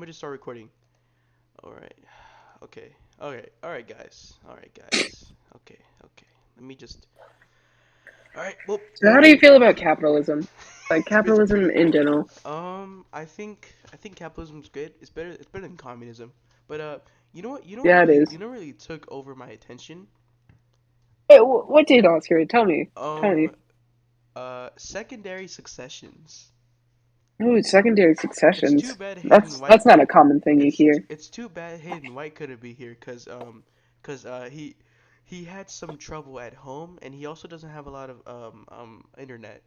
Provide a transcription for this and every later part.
me to start recording. All right. Okay. Okay. All right, guys. All right, guys. Okay. Okay. Let me just. All right. Well, So how do you feel about capitalism? Like it's capitalism pretty. in general? I think capitalism's good. It's better. It's better than communism. But you know what? Yeah, it is. You know what really took over my attention? Hey, what did Oscar? Tell me. Tell Um. me. Secondary successions. Oh, secondary It's too successions. bad Hayden That's White not a could. common thing you It's hear. it's too bad Hayden White couldn't be here cause he had some trouble at home and he also doesn't have a lot of internet.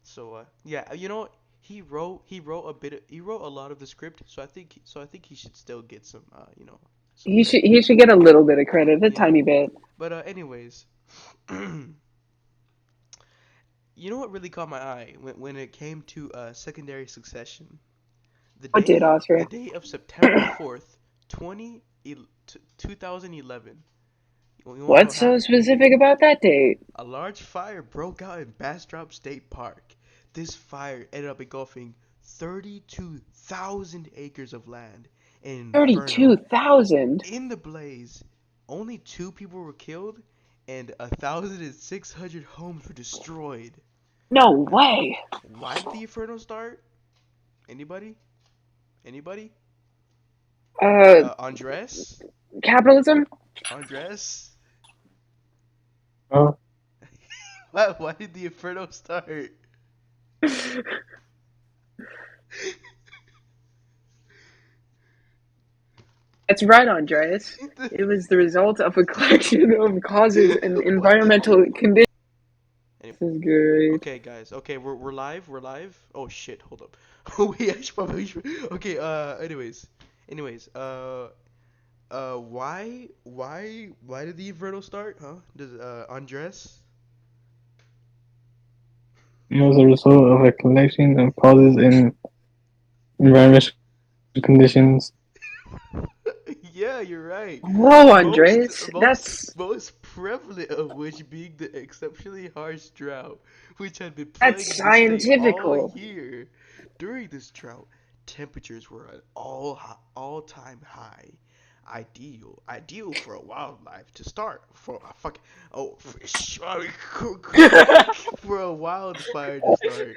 So yeah, you know what? He wrote a lot of the script. So I think he should still get some some credit. He should get a little bit of credit, a Yeah. tiny bit. But anyways, you know what really caught my eye when it came to secondary succession? What did The Oscar? day of September 4th, 2011. You want to know what What's so happened? specific about that date? A large fire broke out in Bastrop State Park. This fire ended up engulfing 32,000 acres of land in an 32,000. inferno. In the blaze, only two people were killed and 1,600 homes were destroyed. No Uh, way. why did the inferno start? Anybody? Anybody? Uh, Andres? capitalism? Andres? Oh, Why did the inferno start? That's right, Andreas. It was the result of a collection of causes and What the? environmental conditions. Anyway, This is great. okay, guys. Okay, we're live. We're live. Oh shit! Hold up. We actually probably should. Okay. Anyways. Why did the inferno start? Huh? Does Andres? as a result of a collection of causes and environmental conditions. Yeah, you're right. Whoa, Andreas. That's Most prevalent of which being the exceptionally harsh drought, which had been that's plaguing the state all scientifical. year. During this drought, temperatures were at all-time high. Ideal for a wildlife to start. For a fuck, oh, for a wildfire to start.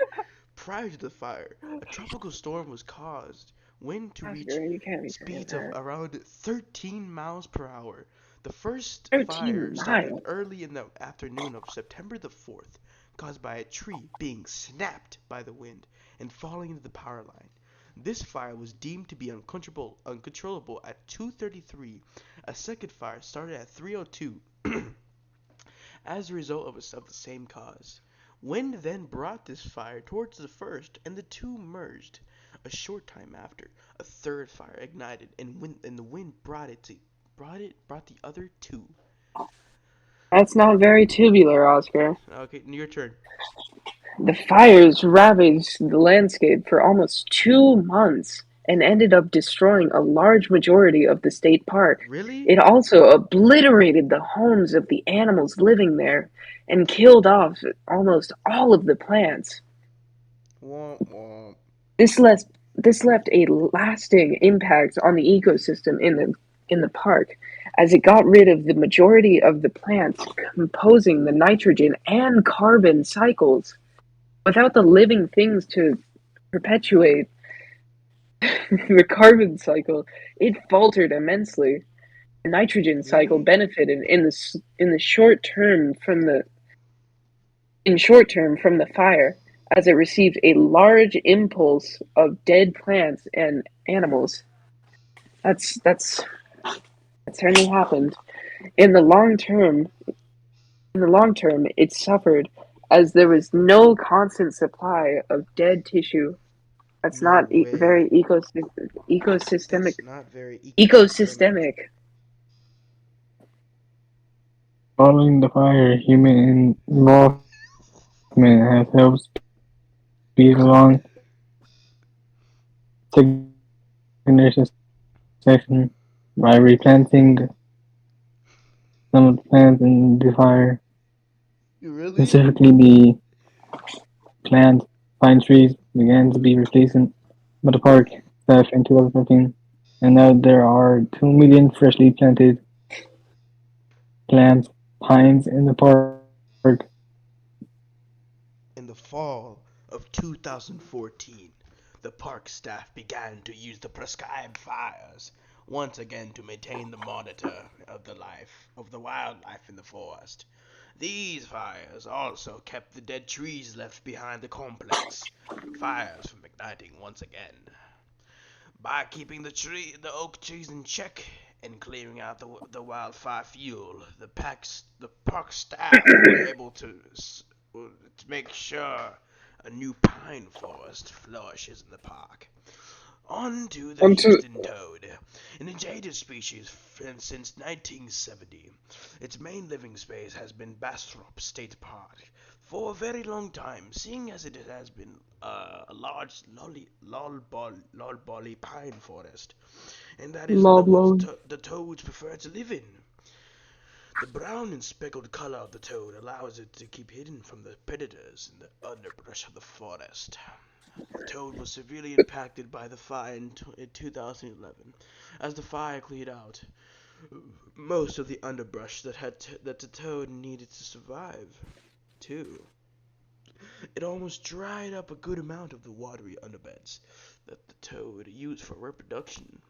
Prior to the fire, a tropical storm was caused. Wind to reach Oscar, you can't be saying speeds of that. around 13 miles per hour. The first 13 fire started miles. early in the afternoon of September the 4th, caused by a tree being snapped by the wind and falling into the power line. This fire was deemed to be uncontrollable at 2:33. A second fire started at 3:02 as a result of the same cause. Wind then brought this fire towards the first, and the two merged. A short time after, a third fire ignited, and the wind brought the other two. That's not very tubular, Oscar. Okay, your turn. The fires ravaged the landscape for almost 2 months and ended up destroying a large majority of the state park. Really? It also obliterated the homes of the animals living there and killed off almost all of the plants. Womp womp. This left this left a lasting impact on the ecosystem in the park, as it got rid of the majority of the plants composing the nitrogen and carbon cycles. Without the living things to perpetuate the carbon cycle, it faltered immensely. The nitrogen cycle Really? benefited in the short term from the fire, as it received a large impulse of dead plants and animals. That's that certainly happened. In the long term, it suffered as there was no constant supply of dead tissue. That's No not way. very ecosystemic. That's not very ecosystemic. Ecosystemic. Following the fire, human involvement has helped speed along secondary succession by replanting some of the plants in the fire, Really? specifically the plant pine trees began to be replaced by the park. staff in 2014, and now there are 2 million freshly planted plants, pines in the park. In the fall of 2014, the park staff began to use the prescribed fires once again to maintain the monitor of the wildlife in the forest. These fires also kept the dead trees left behind the complex fires from igniting once again. By keeping the oak trees in check and clearing out the wildfire fuel, the park staff were able to make sure a new pine forest flourishes in the park. On to the Onto Houston toad, an endangered species since 1970. Its main living space has been Bastrop State Park for a very long time, seeing as it has been a large lollipolly pine forest, and that is lob what lob. the toads prefer to live in. The brown and speckled color of the toad allows it to keep hidden from the predators in the underbrush of the forest. The toad was severely impacted by the fire in 2011, as the fire cleared out most of the underbrush that the toad needed to survive. Too, it almost dried up a good amount of the watery underbeds that the toad used for reproduction.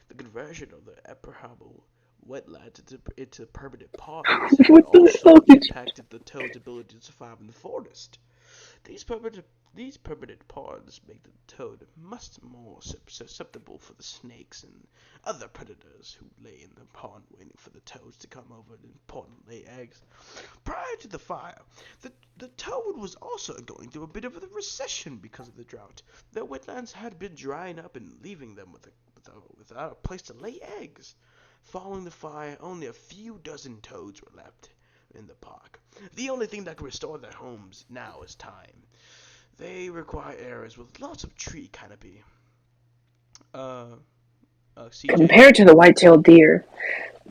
The conversion of the epperhable wetlands into permanent ponds had What the hell also did you? impacted the toad's ability to survive in the forest. These permanent these permanent ponds make the toad much more susceptible for the snakes and other predators who lay in the pond waiting for the toads to come over and pond and lay eggs. Prior to the fire, the toad was also going through a bit of a recession because of the drought. Their wetlands had been drying up and leaving them without a place to lay eggs. Following the fire, only a few dozen toads were left in the park. The only thing that can restore their homes now is time. They require areas with lots of tree canopy. Uh, CJ? Compared to the white-tailed deer,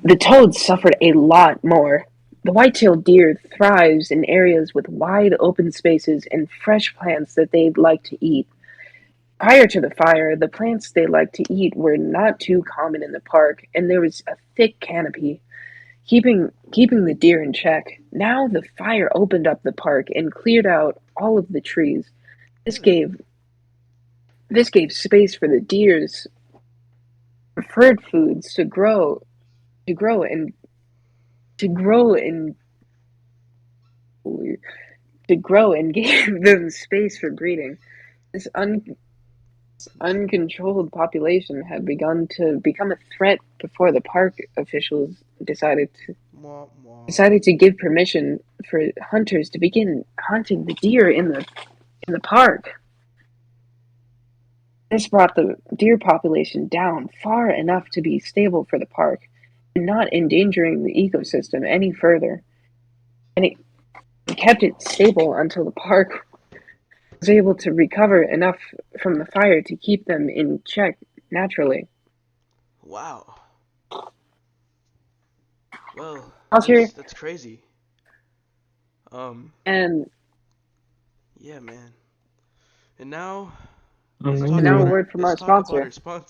the toads suffered a lot more. The white-tailed deer thrives in areas with wide open spaces and fresh plants that they'd like to eat. Prior to the fire, the plants they liked to eat were not too common in the park, and there was a thick canopy keeping the deer in check. Now the fire opened up the park and cleared out all of the trees. This Really? gave this gave space for the deer's preferred foods to grow and to grow and to grow and gave them space for breeding. This uncontrolled population had begun to become a threat before the park officials decided to Mwah, mwah. decided to give permission for hunters to begin hunting the deer in the park. This brought the deer population down far enough to be stable for the park and not endangering the ecosystem any further. And it kept it stable until the park was able to recover enough from the fire to keep them in check naturally. Wow. Well, I was here, that's crazy. Um, and yeah, man. And now I'm let's going talk now a about to our word from our let's talk about our sponsor. sponsor.